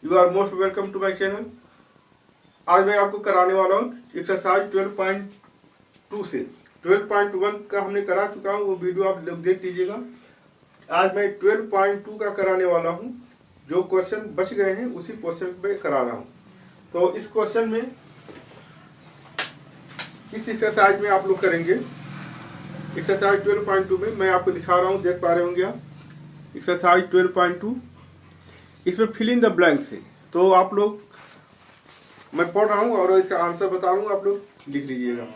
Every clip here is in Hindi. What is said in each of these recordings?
You are most welcome to my channel. आज मैं आपको कराने वाला हूँ एक्सरसाइज 12.2 से 12.1 का हमने करा चुका हूँ, वो वीडियो आप लोग देख लीजिएगा। आज मैं 12.2 का कराने वाला हूँ। जो क्वेश्चन बच गए हैं उसी क्वेश्चन पे करा रहा हूँ। तो इस क्वेश्चन में, इस एक्सरसाइज में आप लोग करेंगे एक्सरसाइज 12.2 में मैं आपको दिखा रहा हूँ, देख पा रहे होंगे आप। एक्सरसाइज 12.2 इसमें फिल इन द ब्लैंक्स है। तो आप लोग, मैं पढ़ रहा हूँ और इसका आंसर बता रहा हूँ, आप लोग लिख लीजिएगा।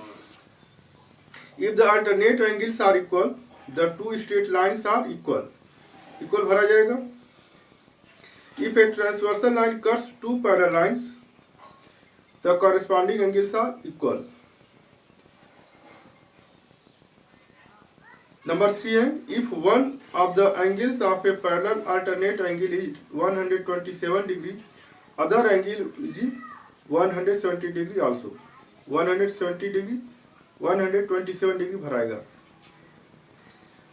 If the alternate angles are equal, the two straight lines are equal, equal भरा जाएगा। If a transversal line cuts two parallel lines, the corresponding angles are equal. Number 3 है, if one of the angles of a parallel alternate angle is 127 degree, other angle is 170 degree also. 170 degree 127 degree भराएगा।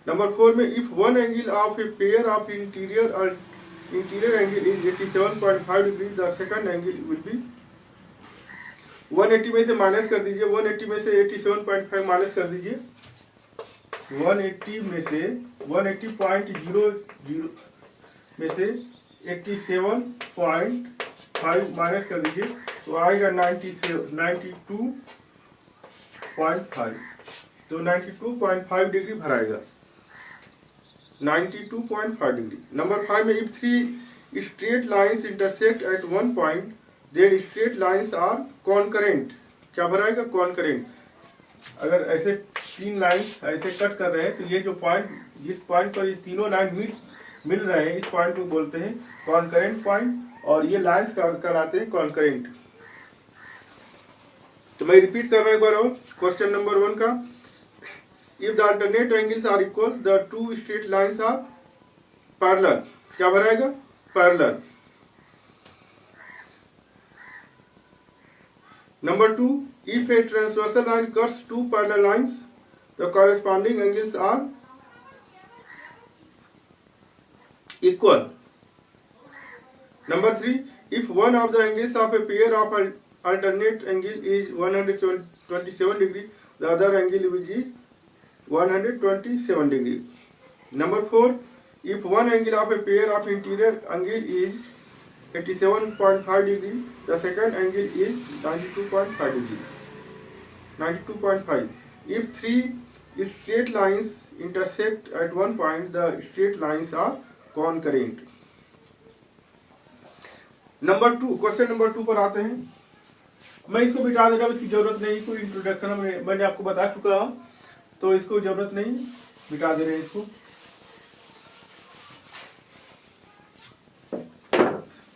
नंबर 4 में, if one angle of a pair of interior angle is 87.5 degree, the second angle will be 180 में से माइनस कर दीजिए, 180 में से 87.5 माइनस कर दीजिए। 180 में से 180.00 में से 87.5 माइनस कर दीजिए, तो आएगा 92.5। तो 92.5 डिग्री भराएगा, 92.5 डिग्री। नंबर 5 में, if three straight lines intersect at one point, then straight lines are concurrent. क्या भराएगा? कॉन्करेंट। अगर ऐसे तीन लाइन ऐसे कट कर रहे हैं तो ये जो पॉइंट, जिस पॉइंट पर ये तीनों लाइन मिल रहे हैं, इस पॉइंट को बोलते हैं कॉन्करेंट पॉइंट, और ये लाइन्स कहलाते हैं कॉन्करेंट। तो मैं रिपीट कर रहा हूं एक बार और क्वेश्चन नंबर 1 का। If the alternate angles are equal, the two straight lines are parallel. क्या भराएगा? Parallel. Number 2, if a transversal line cuts two parallel lines, the corresponding angles are equal. Number 3, if one of the angles of a pair of alternate angle is 127 degree, the other angle will be 127 degree. Number 4, if one angle of a pair of interior angle is 87.5 degree, the second angle is 92.5 degree. 92.5. If three straight lines intersect at one point, the straight lines are concurrent. Number 2, question number 2 पर आते हैं। मैं इसको मिटा देगा, इसकी जरूरत नहीं, कोई इंट्रोडक्शन में मैंने आपको बता चुका हूं, तो इसको जरूरत नहीं, मिटा दे रहे हैं इसको।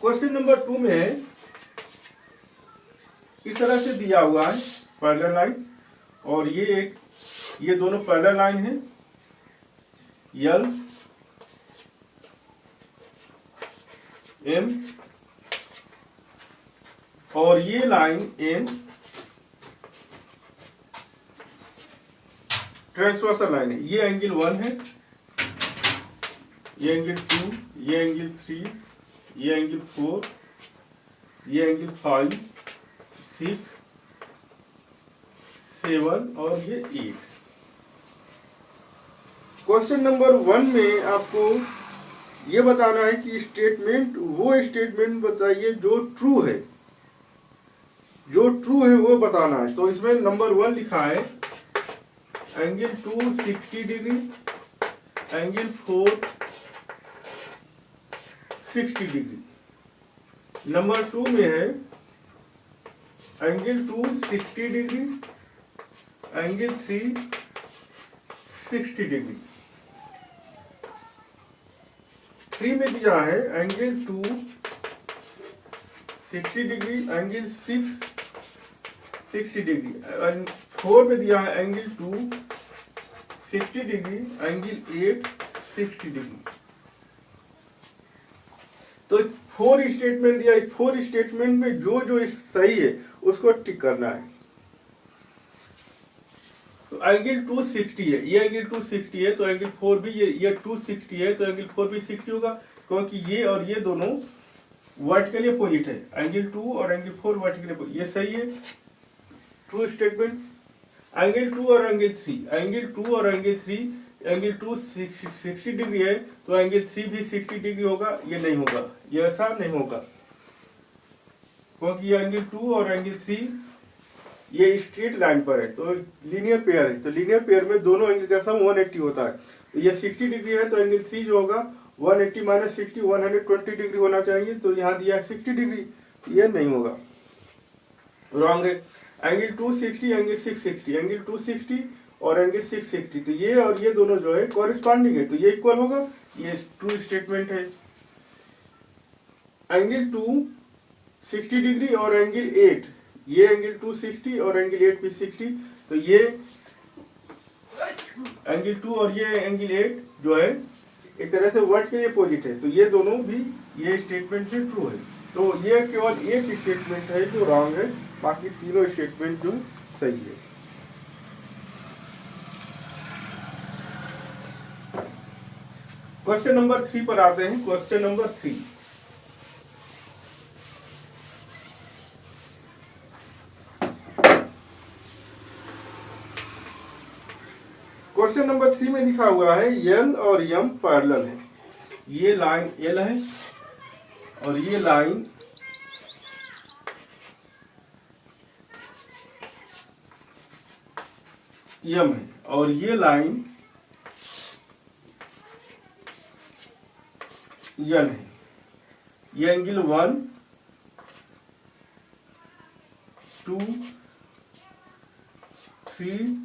क्वेश्चन नंबर 2 में है, इस तरह से दिया हुआ है पैरेलल लाइन, और ये दोनों पैरेलल लाइन है, यल एम, और ये लाइन एम ट्रांसवर्सल लाइन है। ये एंगल 1 है, ये एंगल 2, ये एंगल 3, ये एंगल 4, ये एंगल 5, 6, 7 और ये 8। क्वेश्चन नंबर 1 में आपको ये बताना है कि स्टेटमेंट, वो स्टेटमेंट बताइए जो ट्रू है, जो ट्रू है वो बताना है। तो इसमें नंबर 1 लिखा है angle 2 60 degree, angle 4 60 degree. Number 2 में है एंगल 2 60 डिग्री, एंगल 3 60 डिग्री। 3 में दिया है एंगल 2 60 डिग्री, एंगल 6 60 डिग्री। 4 में दिया है एंगल 2 60 डिग्री, एंगल 8 60 डिग्री। तो 4 स्टेटमेंट दिया, 4 स्टेटमेंट में जो जो सही है उसको टिक करना है। तो एंगल 260 है, ये एंगल 260 है, तो एंगल 4 भी ये 260 है, तो एंगल 4 भी 60 होगा, क्योंकि ये और ये दोनों वर्टिकली अपोजिट है, एंगल 2 और एंगल 4 वर्टिकली अपोजिट, ये सही है, ट्रू स्टेटमेंट। एंगल 2 और एंगल 3, एंगल 2 और एंगल 3, एंगल 2 60 डिग्री है तो एंगल 3 भी 60 डिग्री होगा, ये नहीं होगा, ये ऐसा नहीं होगा, क्योंकि ये एंगल 2 और एंगल 3 ये स्ट्रेट लाइन पर है, तो लीनियर पेयर है, तो लीनियर पेयर में दोनों एंगल का सम 180 होता है, तो ये 60 डिग्री है तो एंगल 3 जो होगा 180 माइनस 60 120 डिग्री होना चाहिए, तो यहाँ दिया है 60 डिग्री, ये नहीं होगा, रॉन्ग है। एंगल 260 एंगल 660, एंगल 260 और एंगल 660, तो ये और ये दोनों जो है कॉरेस्पॉन्डिंग है, तो ये इक्वल होगा, ये ट्रू स्टेटमेंट है। एंगल 2 60 डिग्री और एंगल 8, ये एंगल 260 और एंगल 8 भी 60, तो ये एंगल 2 और ये एंगल 8 जो है एक तरह से वर्टिकली अपोजिट है, तो ये दोनों भी ये स्टेटमेंट भी ट्रू है, तो ये केवल एक स्टेटमेंट है जो रॉन्ग है, बाकी तीनों स्टेटमेंट जो सही है। क्वेश्चन नंबर 3 पर आते हैं। क्वेश्चन नंबर 3, क्वेश्चन नंबर 3 में लिखा हुआ है एल और एम पैरेलल है, ये लाइन एल है और ये लाइन एम है, और ये लाइन एन है, ये एंगल 1 2 3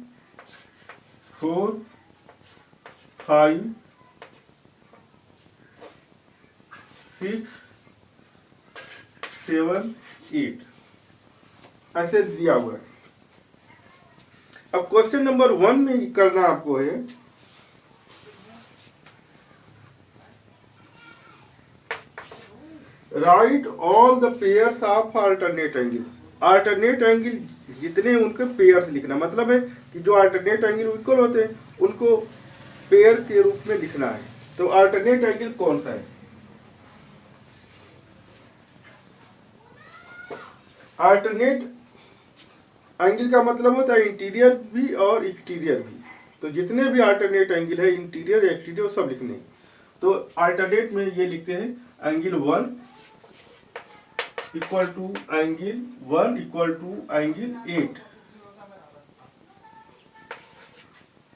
4 5 6 7 8 ऐसे दिया हुआ है। अब क्वेश्चन नंबर 1 में करना आपको है right all the pairs of alternate angles, alternate angle जितने उनके पेयर्स लिखना, मतलब है कि जो अल्टरनेट एंगल इक्वल होते हैं उनको पेयर के रूप में लिखना है, तो अल्टरनेट एंगल कौन सा है? अल्टरनेट एंगल का मतलब होता है इंटीरियर भी और एक्सटीरियर भी, तो जितने भी अल्टरनेट एंगल है इंटीरियर एक्सटीरियर सब लिखने हैं, तो अल्टरनेट में ये लिखते हैं angle 1 equal to angle 1 equal to angle 8,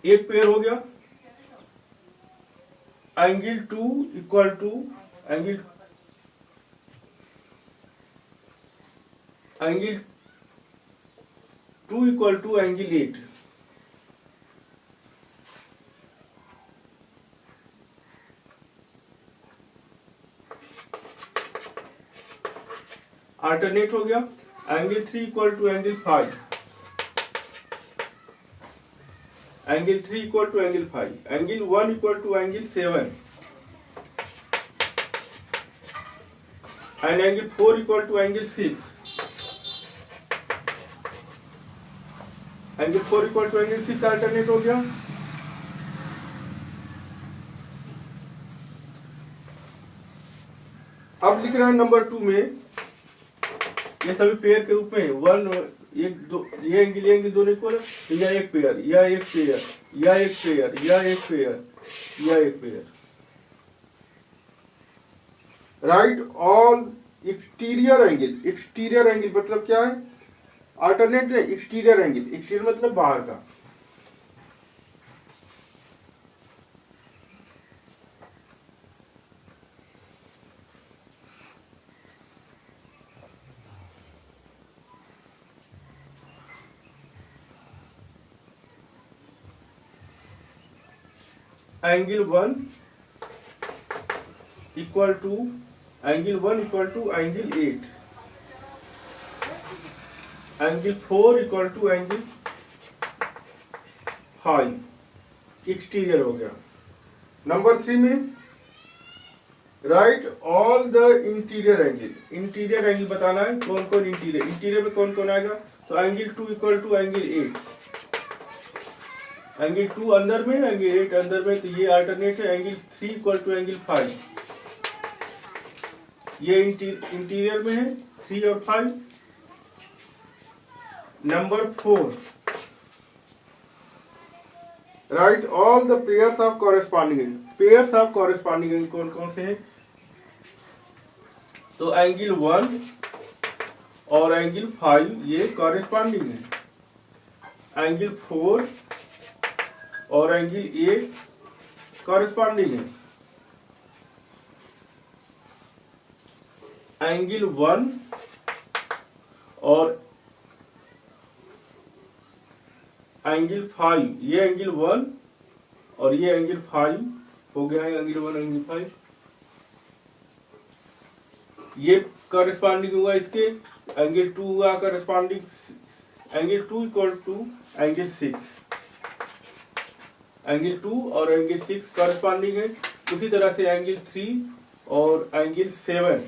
एक पेयर हो गया। Angle 2 equal to angle 2 equal to angle 8, alternate हो गया। Angle 3 equal to angle 5, angle 3 equal to angle 5, angle 1 equal to angle 7 and angle 4 equal to angle 6, angle 4 equal to angle 6 alternate हो गया। अब लिख रहे हैं नंबर 2 में, ये सभी पेयर के रूप में है, 1 एक दो, ये एंगल दोनों इक्वल है, तो यह एक पेयर, यह एक पेयर, यह एक पेयर, यह एक पेयर, यह एक pair. Right all exterior angle, exterior angle मतलब क्या है? अल्टरनेट है एक्सटीरियर एंगल, एक्सटीरियर मतलब बाहर का, angle 1 equal to angle 8, angle 4 equal to angle 5, exterior हो गया। नंबर 3 में write all the interior angle, interior angle बताना है, कौन कौन इंटीरियर, इंटीरियर में कौन कौन आएगा, तो angle 2 equal to angle 8, angle 2 अंदर में, एंगल 8 अंदर में, तो ये अल्टरनेट है। एंगल 3 इक्वल टू एंगल 5, ये इंटीरियर में है 3 और 5। Number 4, right all the pairs of corresponding angle. Pairs of corresponding angle कौन कौन से हैं? तो एंगल 1 और एंगल 5 ये कॉरेस्पॉन्डिंग है। एंगल 4 और एंगल 8 कॉरेस्पॉन्डिंग है। एंगल 1 और एंगल 5, ये एंगल 1 और ये एंगल 5 हो गया है। एंगल 1 एंगल 5 ये करस्पॉन्डिंग हुआ इसके। एंगल 2 हुआ corresponding, angle 2 equal to angle 6। Angle 2 और एंगल 6 करस्पॉन्डिंग है। उसी तरह से एंगल 3 और एंगल 7,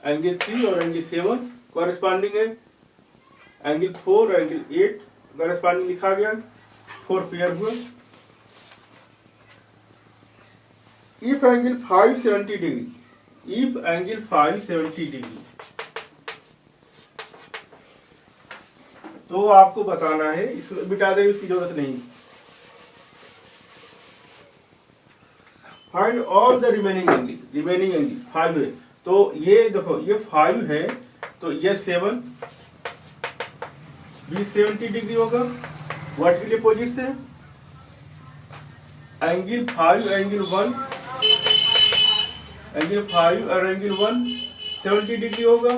एंगल 3 और एंगल 7 कॉरेस्पॉन्डिंग है। एंगल 4 एंगल 8 कॉरेस्पॉन्डिंग लिखा गया, 4 पेयर हुआ। If angle 5 70 degree, if angle 5 70 degree, तो आपको बताना है, इसको मिटा दे, इसकी जरूरत नहीं। Find all the remaining angle, remaining angle 5 है। तो ये देखो, ये 5 है तो ये 7 भी 70 डिग्री होगा वर्टिकल अपोजिट से। एंगल 5 एंगल 1, एंगल 5 और एंगल 1 70 डिग्री होगा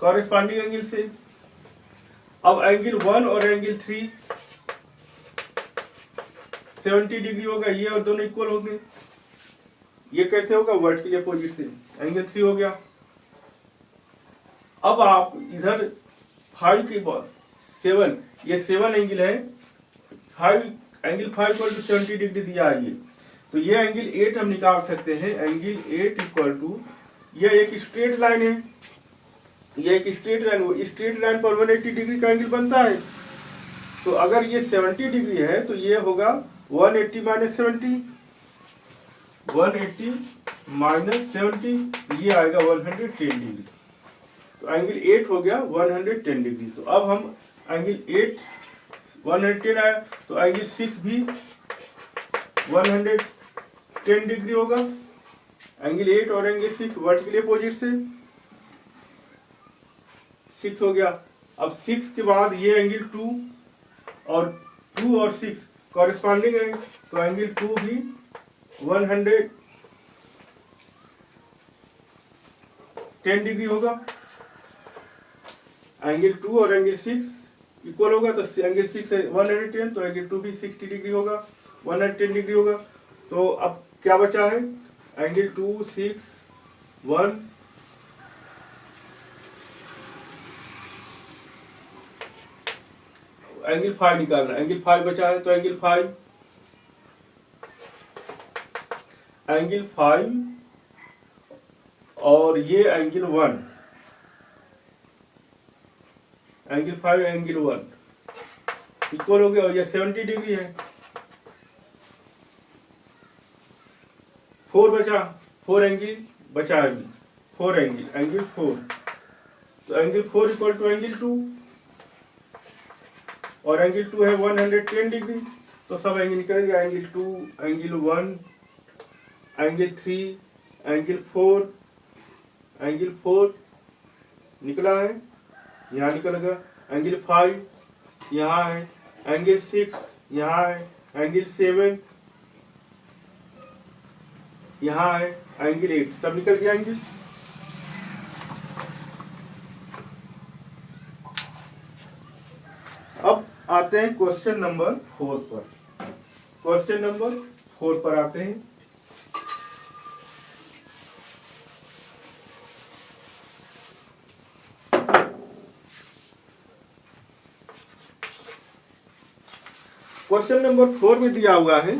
कॉरेस्पॉन्डिंग एंगल से। अब एंगल 1 और एंगल 3 70 डिग्री होगा, ये और दोनों इक्वल होंगे। ये कैसे होगा? वर्टिकल अपोजिट से एंगल 3 हो गया। अब आप इधर 5 के बाद 7, ये 7 एंगल है, 5 एंगल 5 इक्वल टू 70 डिग्री दिया है ये, तो ये एंगल 8 हम निकाल सकते हैं। एंगल 8 इक्वल टू, ये एक स्ट्रेट लाइन है, ये एक स्ट्रेट लाइन, स्ट्रेट लाइन पर 180 डिग्री का एंगल बनता है। तो अगर ये 70 डिग्री है तो ये होगा 180 माइनस 70, 180 माइनस 70, ये आएगा 110 डिग्री। तो एंगल 8 हो गया 110 डिग्री। तो अब हम एंगल 8 110 आया, तो एंगल 6 भी 110 डिग्री होगा। एंगल 8 और एंगल 6 वर्टिकल अपोजिट से 6 हो गया। अब 6 के बाद ये एंगल 2 और 6 कॉरेस्पॉन्डिंग है, तो एंगल 2 भी 110 डिग्री होगा। एंगल 2 और एंगल 6 इक्वल होगा, तो एंगल 6 है 110, तो एंगल 2 भी 60 डिग्री होगा, 110 डिग्री होगा। तो अब क्या बचा है? एंगल 2 6 1, एंगल 5 निकालना। एंगल 5 बचा है, तो एंगल 5 और ये एंगल 1, एंगल 5 एंगल 1 इक्वल हो गया, और ये 70 डिग्री है। 4 बचा, 4 एंगल बचा है, 4 एंगल, एंगल 4, तो एंगल 4 इक्वल टू एंगल 2, और एंगल 2 है 110 डिग्री। तो सब एंगल निकल गया, angle 2 angle 1 angle 3 angle 4 angle 4 निकला है, यहाँ निकल गया। एंगल 5 यहाँ है, एंगल 6 यहाँ है, एंगल 7 यहाँ है, एंगल 8 सब निकल गया एंगल। अब आते हैं क्वेश्चन नंबर 4 पर। क्वेश्चन नंबर 4 पर आते हैं। क्वेश्चन नंबर 4 में दिया हुआ है,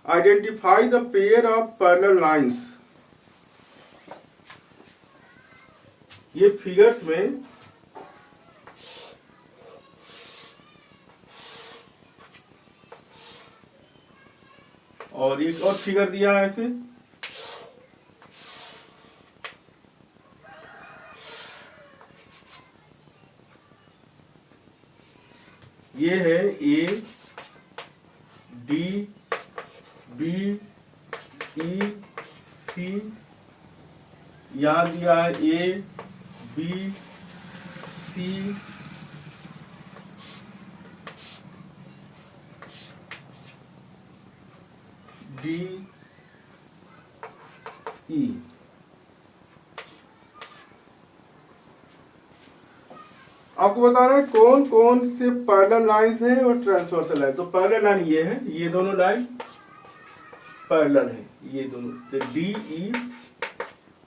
identify the pair of parallel lines. ये फिगर्स में और एक और फिगर दिया है ऐसे, ये है ए डी बी ई सी, यहां दिया है A B C D E. आपको बताना है कौन कौन से पैरेलल लाइंस हैं और ट्रांसवर्सल लाइन। तो पैरेलल लाइन ये है, ये दोनों लाइन पैरेलल है, ये दोनों, तो डी ई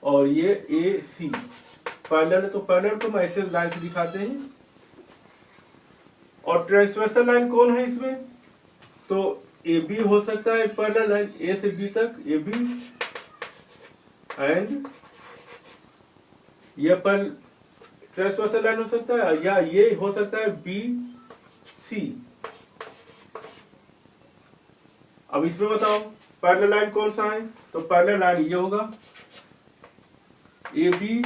और ये ए सी पैरेलल है। तो पैरेलल को हम ऐसे लाइन से दिखाते हैं। और ट्रांसवर्सल लाइन कौन है इसमें, तो ए बी हो सकता है पैरेलल लाइन, ए से बी तक ए बी, एंड ये पर ट्रांसवर्सल लाइन हो सकता है, या ये हो सकता है बी सी। अब इसमें बताओ पैरेलल लाइन कौन सा है, तो पैरेलल लाइन ये होगा ए बी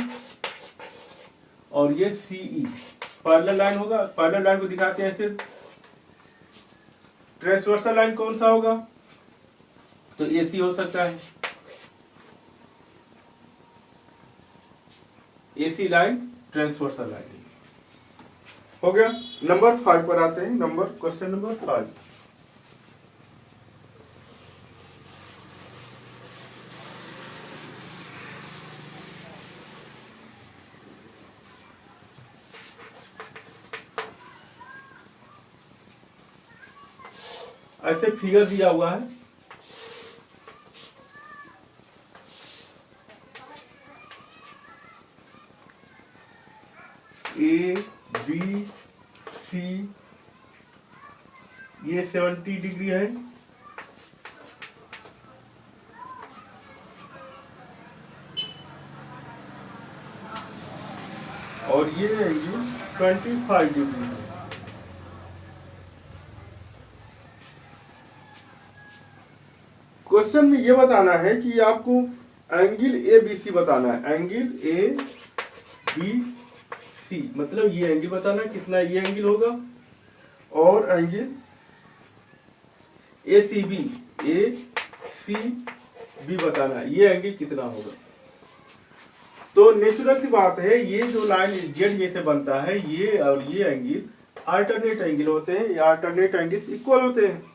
और ये सी ई पैरेलल लाइन होगा। पैरेलल लाइन को दिखाते हैं ऐसे। ट्रांसवर्सल लाइन कौन सा होगा, तो ए सी हो सकता है, ए सी लाइन ट्रांसवर्सल लाइन हो गया। नंबर 5 पर आते हैं, क्वेश्चन नंबर 5। ऐसे फिगर दिया हुआ है, ए बी सी, ये 70 डिग्री है, और ये 25 डिग्री है। क्वेश्चन में ये बताना है कि आपको एंगल ए बी सी बताना है, एंगल ए बी सी, मतलब ये एंगल बताना है कितना ये एंगल होगा, और एंगल ए सी बी बताना है ये एंगल कितना होगा। तो नेचुरल सी बात है, ये जो लाइन जेड जैसे बनता है, ये और ये एंगल अल्टरनेट एंगल होते हैं, या अल्टरनेट एंगल्स इक्वल होते हैं।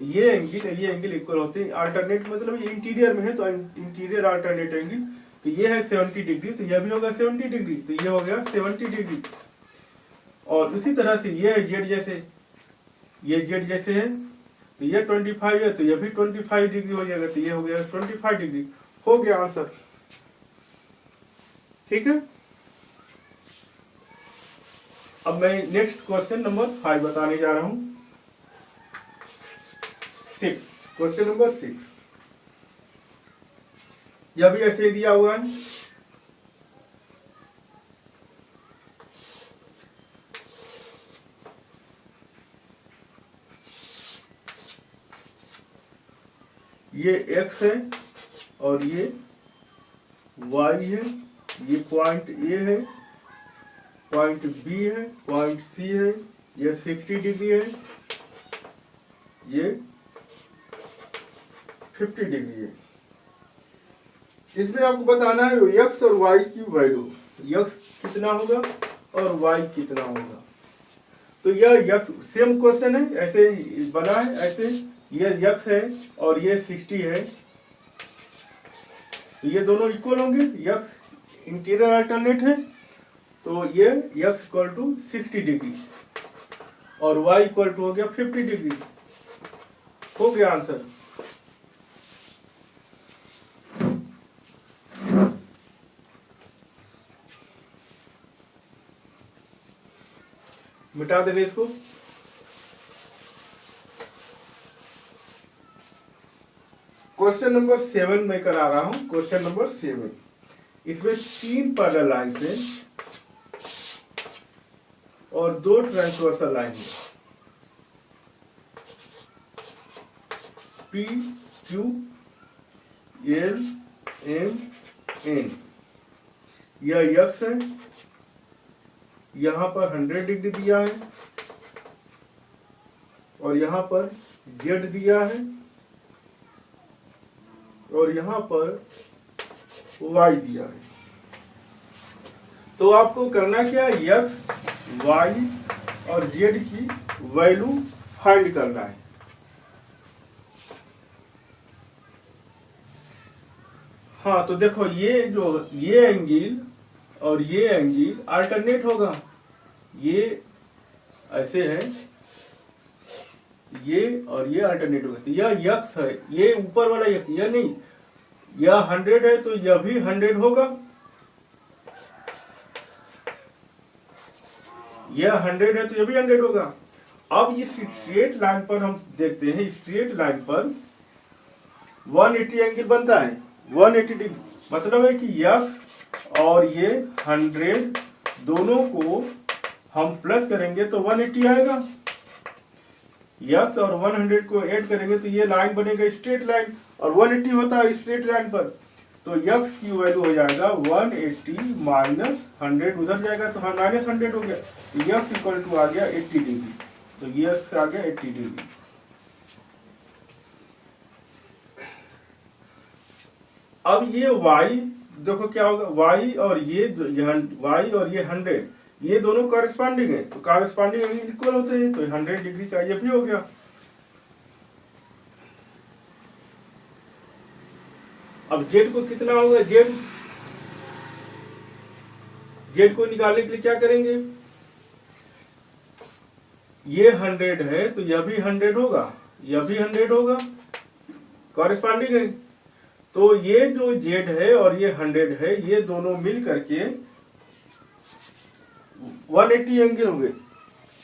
ये एंगल इक्वल होते हैं। अल्टरनेट मतलब इंटीरियर में है, तो इंटीरियर अल्टरनेट एंगल, तो ये है 70 डिग्री, तो यह भी होगा 70 डिग्री, तो ये हो गया 70 डिग्री। और उसी तरह से ये है जेड जैसे, ये जेड जैसे है, तो ये 25 है, तो ये भी 25 डिग्री हो जाएगा, तो ये हो गया 25 डिग्री। हो गया आंसर, ठीक है। अब मैं नेक्स्ट क्वेश्चन नंबर 5 बताने जा रहा हूं। 6, क्वेश्चन नंबर 6, यह भी ऐसे दिया हुआ है। ये x है और ये y है, ये पॉइंट A है, पॉइंट B है, पॉइंट C है, ये 60 डिग्री है, ये 50 डिग्री है। इसमें आपको बताना है x और y की वैल्यू, x कितना होगा और y कितना होगा। तो यह x सेम क्वेश्चन है, ऐसे बना है, ऐसे ये x है और ये 60 है, तो ये दोनों इक्वल होंगे, x इंटीरियर अल्टरनेट है, तो ये x इक्वल टू 60 डिग्री और y इक्वल टू हो गया 50 डिग्री। हो गया आंसर। मिटा देंगे इसको। क्वेश्चन नंबर 7 मैं करा रहा हूं। क्वेश्चन नंबर 7, इसमें 3 पैरेलल लाइन है और 2 ट्रांसवर्सल लाइन है, P Q L M N, यह x है, यहाँ पर 100 डिग्री दिया है और यहाँ पर Z दिया है और यहाँ पर Y दिया है। तो आपको करना क्या है, x, y और z की वैल्यू फाइंड करना है। हाँ, तो देखो ये एंगल और ये एंगल अल्टरनेट होगा। ये ऐसे है, ये और ये अल्टरनेट होगा। तो यह x है, ये ऊपर वाला x, यह नहीं, यह 100 है तो यह भी 100 होगा। यह 100 है तो यह भी 100 होगा। अब इस स्ट्रेट लाइन पर हम देखते हैं, स्ट्रेट लाइन पर 180 एंगल बनता है, 180 डिग्री। मतलब है कि x और ये 100 दोनों को हम प्लस करेंगे तो 180 आएगा। x और 100 को ऐड करेंगे तो ये लाइन बनेगा स्ट्रेट लाइन, और 180 होता है स्ट्रेट लाइन पर। तो x की वैल्यू हो जाएगा 180 माइनस 100, उधर जाएगा तो हाँ माइनस 100 हो गया। तो x इक्वल टू आ गया 80 डिग्री। तो ये x आ गया 80 डिग्री। अब ये y देखो क्या होगा, y और ये y और ये 100, ये दोनों कॉरेस्पॉन्डिंग है, तो कॉरेस्पॉन्डिंग एंगल इक्वल होते हैं, तो 100 डिग्री का ये भी हो गया। अब z को कितना होगा, z को निकालने के लिए क्या करेंगे, ये 100 है तो यह भी 100 होगा, यह भी 100 होगा, कॉरेस्पॉन्डिंग है। तो ये जो z है और ये 100 है, ये दोनों मिल करके 180 एंगल होंगे।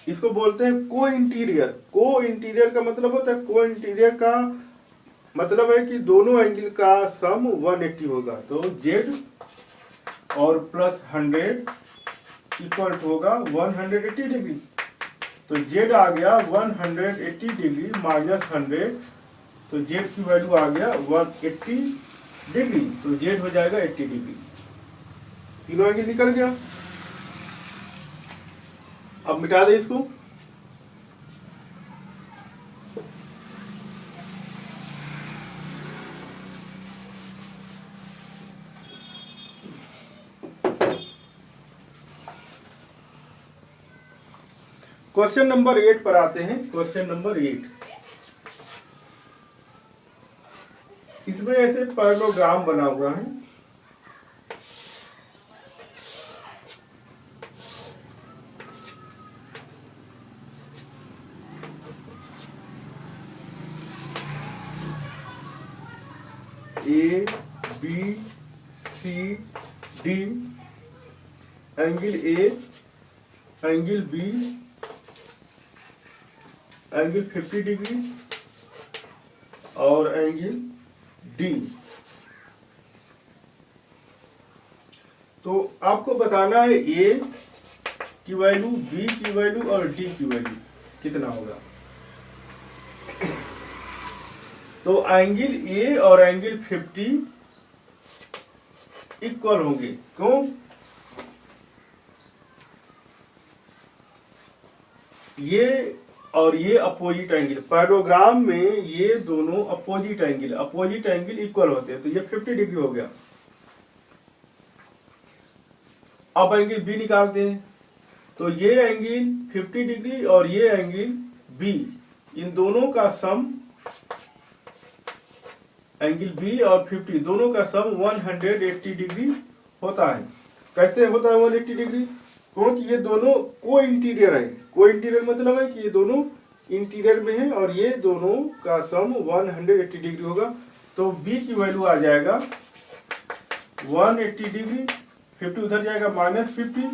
इसको बोलते हैं को इंटीरियर। को इंटीरियर का मतलब होता है, को इंटीरियर का मतलब है कि दोनों एंगल का सम 180 होगा। तो z और प्लस 100 इक्वल होगा 180 डिग्री। तो z आ गया 180 डिग्री माइनस 100, तो z की वैल्यू आ गया 180 डिग्री। तो z हो जाएगा 80 डिग्री। तीनों एंगल निकल गया। अब मिटा दे इसको। क्वेश्चन नंबर 8 पर आते हैं। क्वेश्चन नंबर 8, इसमें ऐसे पैरेललोग्राम बना हुआ है। A B C D, angle A, angle B, angle 50 degree और एंगल डी। तो आपको बताना है ए की वैल्यू, बी की वैल्यू और डी की वैल्यू कितना होगा। तो एंगल ए और एंगल 50 इक्वल होंगे। क्यों? ये और ये अपोजिट एंगल, पैरेललोग्राम में ये दोनों अपोजिट एंगल इक्वल होते हैं, तो ये 50 डिग्री हो गया। अब एंगल बी निकालते हैं। तो ये एंगल 50 डिग्री और ये एंगल बी, इन दोनों का सम, एंगल बी और 50 दोनों का सम 180 डिग्री होता है। कैसे होता है 180 डिग्री? क्योंकि ये दोनों को इंटीरियर है। को इंटीरियर मतलब है कि ये दोनों इंटीरियर में है और ये दोनों का सम 180 डिग्री होगा। तो बी की वैल्यू आ जाएगा 180 डिग्री, 50 उधर जाएगा माइनस 50,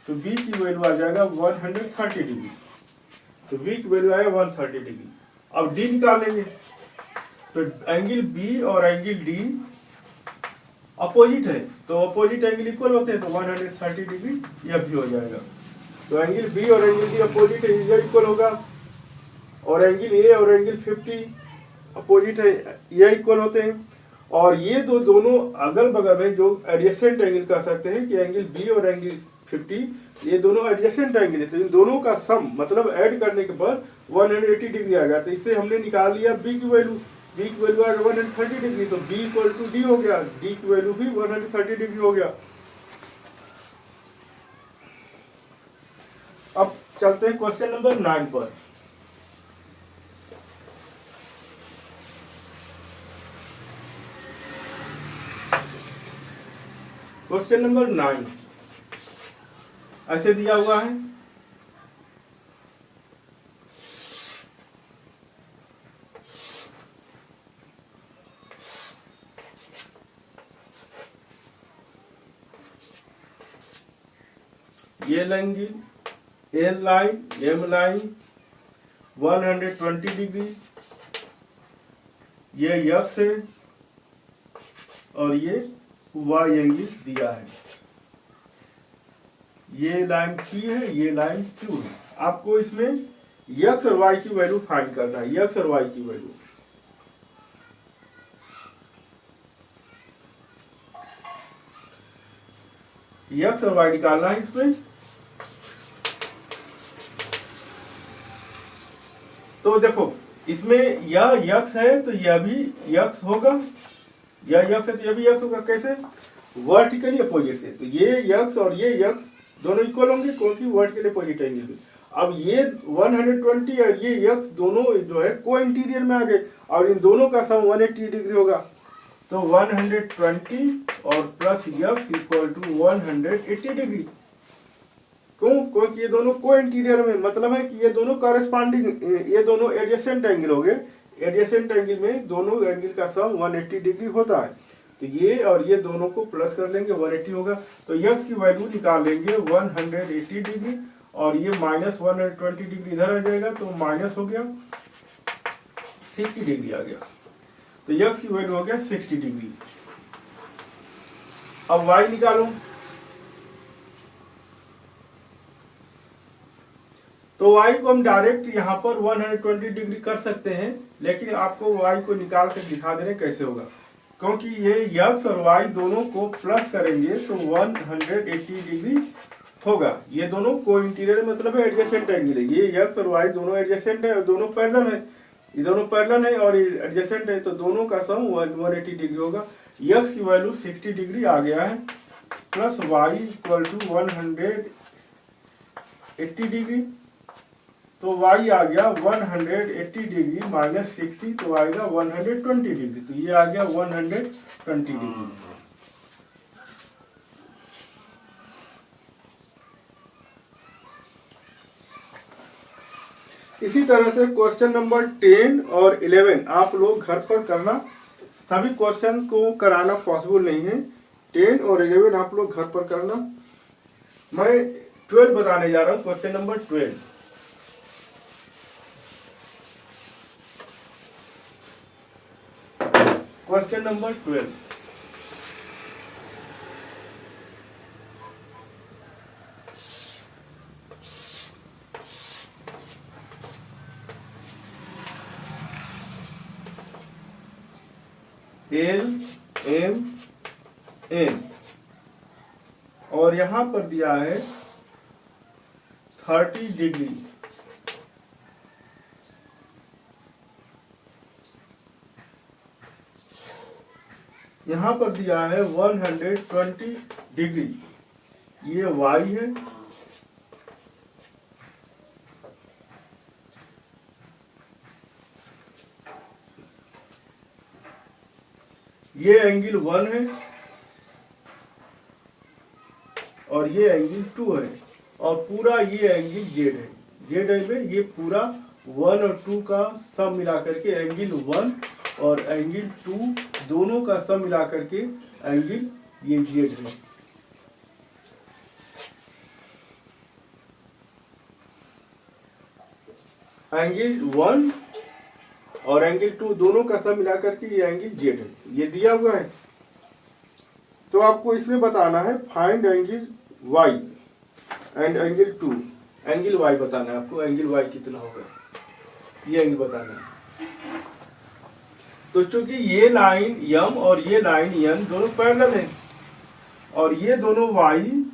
तो बी की वैल्यू आ जाएगा 130 डिग्री। तो बी की वैल्यू आएगा 130 डिग्री। अब डी निकाल लेंगे। तो एंगल बी और एंगल डी अपोजिट है, तो अपोजिट एंगल इक्वल होते हैं, तो 130 डिग्री यह भी हो जाएगा। तो एंगल बी और एंगल डी अपोजिट है, यह इक्वल होगा। और एंगल ए और एंगल 50 अपोजिट है, ये इक्वल होते हैं। और ये दोनों अगल बगल में जो एडजेसेंट एंगल कह सकते हैं कि एंगल बी और एंगल 50, ये दोनों एडजेसेंट एंगल है, तो इन दोनों का सम मतलब ऐड करने के बाद 180 डिग्री आ गया। तो इससे हमने निकाल लिया बी की वैल्यू, बी की वैल्यू आ गया 130 डिग्री, तो बी इक्वल टू डी हो गया, डी की वैल्यू भी 130 डिग्री हो गया। अब चलते हैं क्वेश्चन नंबर 9 पर। क्वेश्चन नंबर 9 ऐसे दिया हुआ है, ये angle L line M line 120 degree, ये यक्स है और ये वाई एंगल दिया है, ये लाइन P है, ये लाइन Q है। आपको इसमें यक्स और वाई की वैल्यू फाइंड करना है, यक्स और वाई की वैल्यू। यक्स और वाई निकालना है इसमें। तो देखो इसमें यह यक्स है तो यह भी यक्स होगा, यह यक्स है तो यह भी यक्स होगा। कैसे? वर्टिकली अपोजिट से, तो ये यक्स और ये यक्स दोनों इक्वल होंगे क्योंकि वर्टिकली अपोजिट एंगल। अब ये 120 और ये यक्स दोनों जो है को इंटीरियर में आ गए और इन दोनों का सम 180 डिग्री होगा। तो 120 और plus x equal to 180 degree. क्यों? क्योंकि ये दोनों को इंटीरियर में, मतलब है कि ये दोनों कॉरेस्पॉन्डिंग, ये दोनों एडजेसेंट एंगल हो गए। एडजेसेंट एंगल में दोनों एंगल का सम 180 डिग्री होता है। तो ये और ये दोनों को प्लस कर लेंगे, 180 होगा। तो यक्स की वैल्यू निकाल लेंगे 180 डिग्री और ये माइनस 120 डिग्री इधर आ जाएगा, तो माइनस हो गया 60 डिग्री आ गया। तो यक्स की वैल्यू हो गया 60 डिग्री। अब वाई निकालो। तो y को हम डायरेक्ट यहाँ पर 120 डिग्री कर सकते हैं, लेकिन आपको y को निकाल कर दिखा दे रहे कैसे होगा। क्योंकि ये x और y दोनों को प्लस करेंगे तो 180 डिग्री होगा। ये दोनों को इंटीरियर मतलब है एडजेसेंट एंगल है। ये x और y दोनों एडजेसेंट है और दोनों पैरेलल है, ये दोनों पैरेलल है और एडजेसेंट है, तो दोनों का सम 180 डिग्री होगा। x की वैल्यू 60 डिग्री आ गया है, plus y equal to 180 degree. तो y आ गया 180 डिग्री माइनस 60, तो आएगा 120 डिग्री। तो ये आ गया 120 डिग्री। इसी तरह से क्वेश्चन नंबर 10 और 11 आप लोग घर पर करना। सभी क्वेश्चन को कराना पॉसिबल नहीं है। 10 और 11 आप लोग घर पर करना। मैं 12 बताने जा रहा हूँ, question number 12। Question number 12। L M N और यहां पर दिया है 30 डिग्री। यहां पर दिया है 120 डिग्री। ये y है, ये एंगल 1 है और ये एंगल 2 है और पूरा ये एंगल z है। z में ये पूरा 1 और 2 का सम मिला करके एंगल 1 और एंगल 2 दोनों का सम मिला करके एंगल ये z है। एंगल 1 और एंगल 2 दोनों का सम मिला करके ये एंगल z है, ये दिया हुआ है। तो आपको इसमें बताना है find angle y and angle 2। Angle y बताना है आपको, एंगल y कितना होगा ये एंगल बताना है। तो चूंकि ये लाइन यम और ये लाइन यन दोनों पैरेलल है, और ये दोनों वाई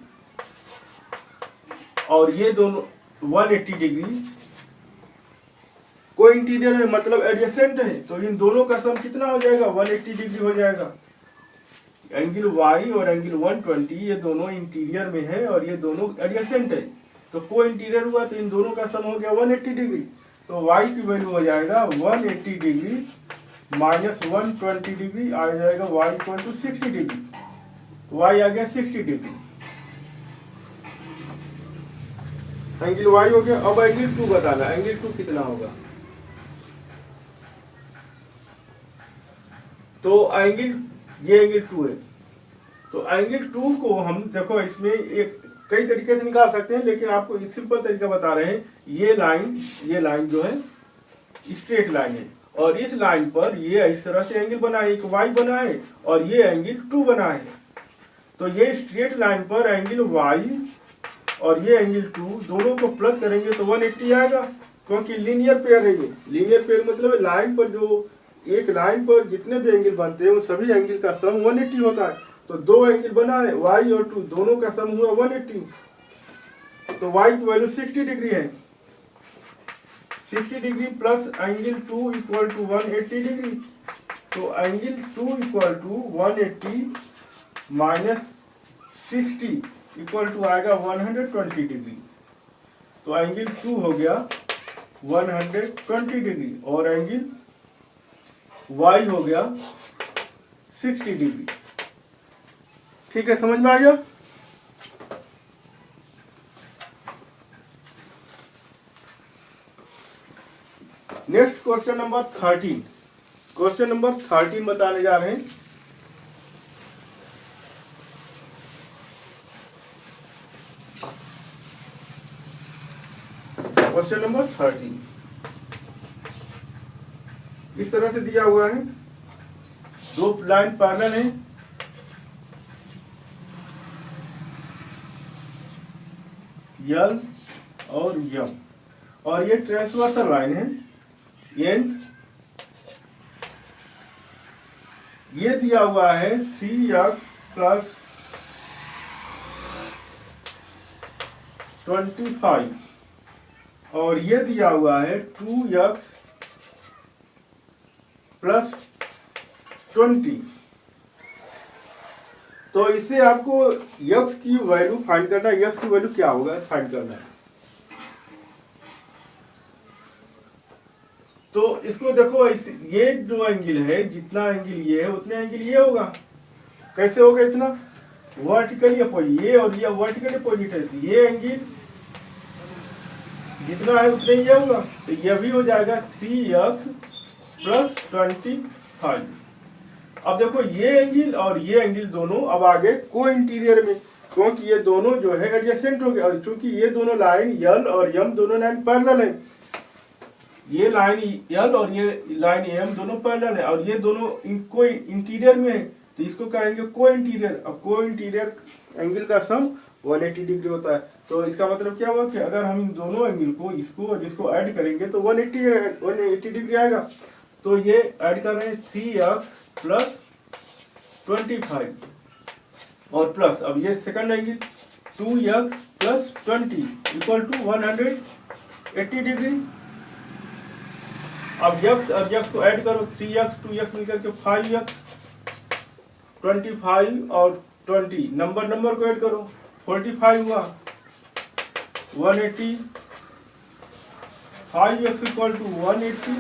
और ये दोनों 180 डिग्री को इंटीरियर है, मतलब एडजेसेंट है, तो इन दोनों का सम कितना हो जाएगा? 180 डिग्री हो जाएगा। एंगल वाई और एंगल 120 ये दोनों इंटीरियर में है और ये दोनों एडजेसेंट है, तो को इंटीरियर हुआ, तो इन दोनों का सम हो गया 180 डिग्री। तो वाई की वैल्यू हो जाएगा 180 डिग्री माइनस 120 डिग्री, आ जाएगा वाई इक्वल टू 60 डिग्री। तो वाई आ गया 60 डिग्री, एंगल वाई हो गया। अब एंगल 2 बताना, एंगल 2 कितना होगा? तो एंगल, ये एंगल 2 है, तो एंगल 2 को हम देखो इसमें एक कई तरीके से निकाल सकते हैं, लेकिन आपको एक सिंपल तरीका बता रहे हैं। ये लाइन जो है स्ट्रेट लाइन है, और इस लाइन पर ये इस तरह से एंगल बना है, एक वाई बना है और ये एंगल 2 बना है। तो ये स्ट्रेट लाइन पर एंगल वाई और ये एंगल 2 दोनों को प्लस करेंगे तो 180 आएगा, क्योंकि लीनियर पेयर है ये। लीनियर पेयर मतलब लाइन पर जो एक लाइन पर जितने भी एंगल बनते हैं उन सभी एंगल का सम 180 होता है। तो दो एंगल बना है, y और 2 दोनों का सम हुआ 180, तो y की वैल्यू 60 डिग्री है। 60 degree plus angle 2 equal to 180 degree, तो angle 2 equal to 180 minus 60 equal to आएगा 120 डिग्री। तो एंगल 2 हो गया 120 डिग्री और एंगल y हो गया 60 डिग्री। ठीक है, समझ में आ गया? Next question number 13। Question number 13 बताने जा रहे हैं। क्वेश्चन नंबर 13 इस तरह से दिया हुआ है, दो लाइन पैरेलल है, यल और यम, और ये ट्रांसवर्सल लाइन है एंड ये दिया हुआ है 3x प्लस 25 और ये दिया हुआ है 2x प्लस 20। तो इससे आपको x की वैल्यू फाइंड करना है। x की वैल्यू क्या होगा फाइंड करना है। तो इसको देखो, ये जो एंगल है, जितना एंगल ये है उतने एंगल ये होगा। कैसे होगा इतना? वर्टिकली अपोजिट, ये और ये वर्टिकली अपोजिट है, तो ये एंगल जितना है उतने ये होगा, तो ये भी हो जाएगा 3x प्लस 25। अब देखो ये एंगल और ये एंगल दोनों अब आगे को इंटीरियर में, क्योंकि ये दोनों जो है एडजेसेंट हो गए, और चूंकि ये दोनों लाइन यल और यम दोनों लाइन पैरेलल है, ये लाइन यल और ये लाइन एम दोनों पैरेलल है, और ये दोनों को इंटीरियर में है, तो इसको कहेंगे को इंटीरियर। अब को इंटीरियर एंगल का सम 180 डिग्री होता है। तो इसका मतलब क्या हुआ कि अगर हम इन दोनों एंगल को, इसको और इसको ऐड करेंगे तो 180 डिग्री आएगा। तो ये ऐड कर रहे हैं 3x प्लस 25 और प्लस, अब ये second angle 2x plus 20 equal to 180 degree. अब x और x को ऐड करो, 3x 2x मिलकर के 5x, 25 और 20 नंबर को ऐड करो, 45 हुआ, 180, 5x इक्वल टू 180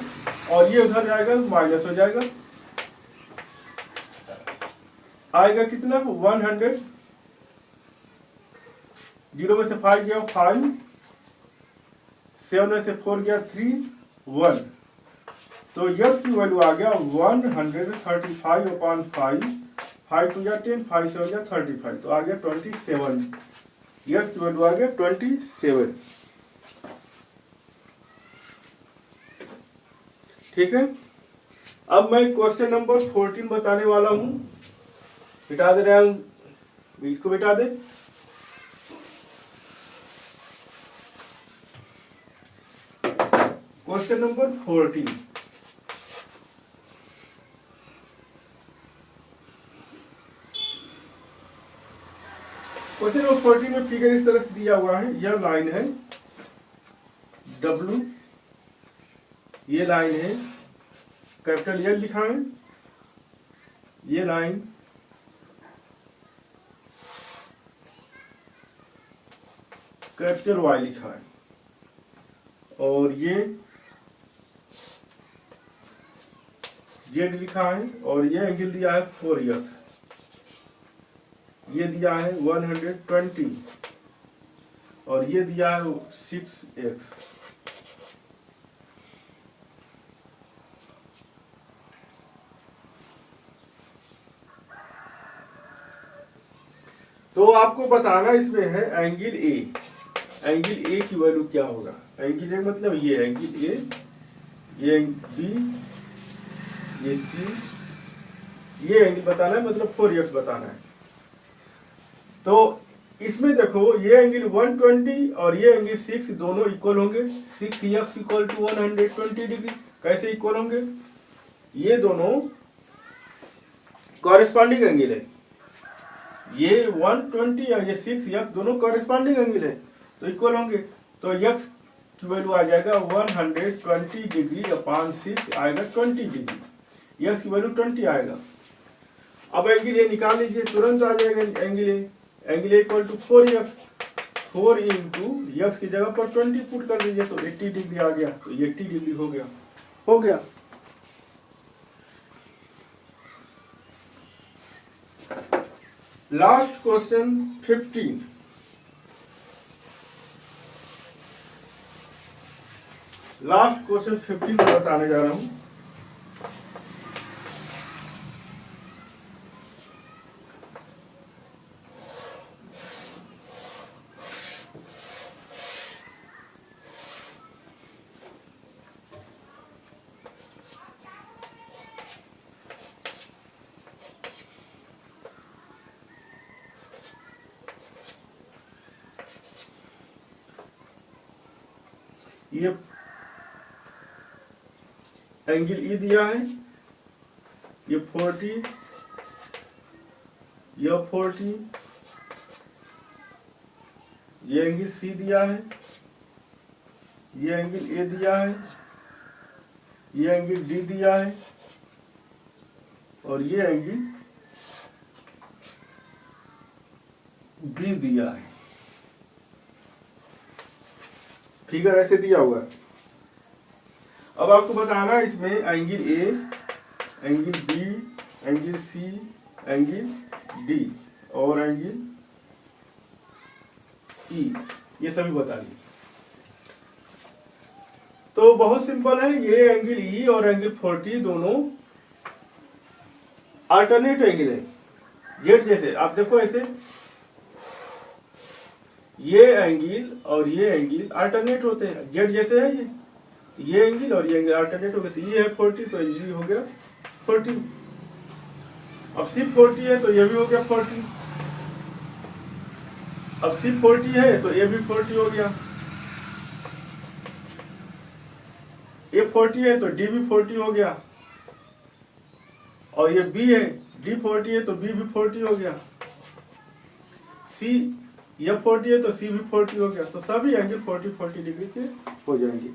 और ये उधर जाएगा माइनस हो जाएगा, आएगा कितना 100, 0 में से 5 गया 5, 7 में से 4 गया 3, 1। तो x की वैल्यू आ गया 135 अपॉन 5, 5 टू या 10, 5 से हो गया 35, तो आ गया 27। x की वैल्यू आ गया 27। ठीक है, अब मैं क्वेश्चन नंबर 14 बताने वाला हूं। मिटा दे रहे हैं, इसको मिटा दे। क्वेश्चन नंबर 14, क्वेश्चन नंबर 14 में फिगर इस तरह से दिया हुआ है। यह लाइन है W, ये लाइन है कैपिटल L लिखा है, ये लाइन कैपिटल Y लिखा है, और ये Z लिखा है, और ये एंगल दिया है 4x, ये दिया है 120, और ये दिया है 6x। तो आपको बताना इसमें है एंगल ए, एंगल ए की वैल्यू क्या होगा। एंगल ए मतलब ये एंगल ए, ये बी, ये सी, ये एंगल बताना है, मतलब 4x बताना है। तो इसमें देखो ये एंगल 120 और ये एंगल 6 दोनों इक्वल होंगे। 6x equal to 120 degree. कैसे इक्वल होंगे? ये दोनों कॉरेस्पॉन्डिंग एंगल है, ये 120 और ये 6x दोनों कॉरेस्पॉन्डिंग एंगल है, तो इक्वल होंगे। तो x की वैल्यू आ जाएगा 120 डिग्री अपॉन 6 आएगा 20 डिग्री, x की वैल्यू 20 आएगा। अब एंगल ए निकाल लीजिए, तुरंत आ जाएगा angle A. Angle A equal to 4x, 4 into x की जगह पर 20 पुट कर दीजिए तो 80 डिग्री आ गया, तो 80 डिग्री हो गया। Last question 15। लास्ट क्वेश्चन 15 बताने जा रहा हूं। ये एंगल ई दिया है, ये 40, यह 40, ये एंगल सी दिया है, ये एंगल ए दिया है, ये एंगल डी दिया है, और ये एंगल बी दिया है। फिगर ऐसे दिया हुआ है। अब आपको बताना है इसमें angle A, angle B, angle C, angle D और एंगल ई, ये सभी बताइए। तो बहुत सिंपल है, ये एंगल ई और एंगल 40 दोनों अल्टरनेट एंगल है, जेड जैसे। आप देखो ऐसे, ये एंगल और ये एंगल अल्टरनेट होते हैं, जेड जैसे है ये एंगल और ये एंगल अल्टरनेट हो गए। तो ये है 40 तो ये हो गया 40। अब सी 40 है तो ये भी हो गया 40। अब सी 40 है तो ये भी 40 हो गया। ये 40 है तो डी भी 40 हो गया, और ये बी है, डी 40 है तो बी भी 40 हो गया। सी ये 40 है तो सी भी 40 हो गया। तो सभी एंगल 40 डिग्री के हो जाएंगे।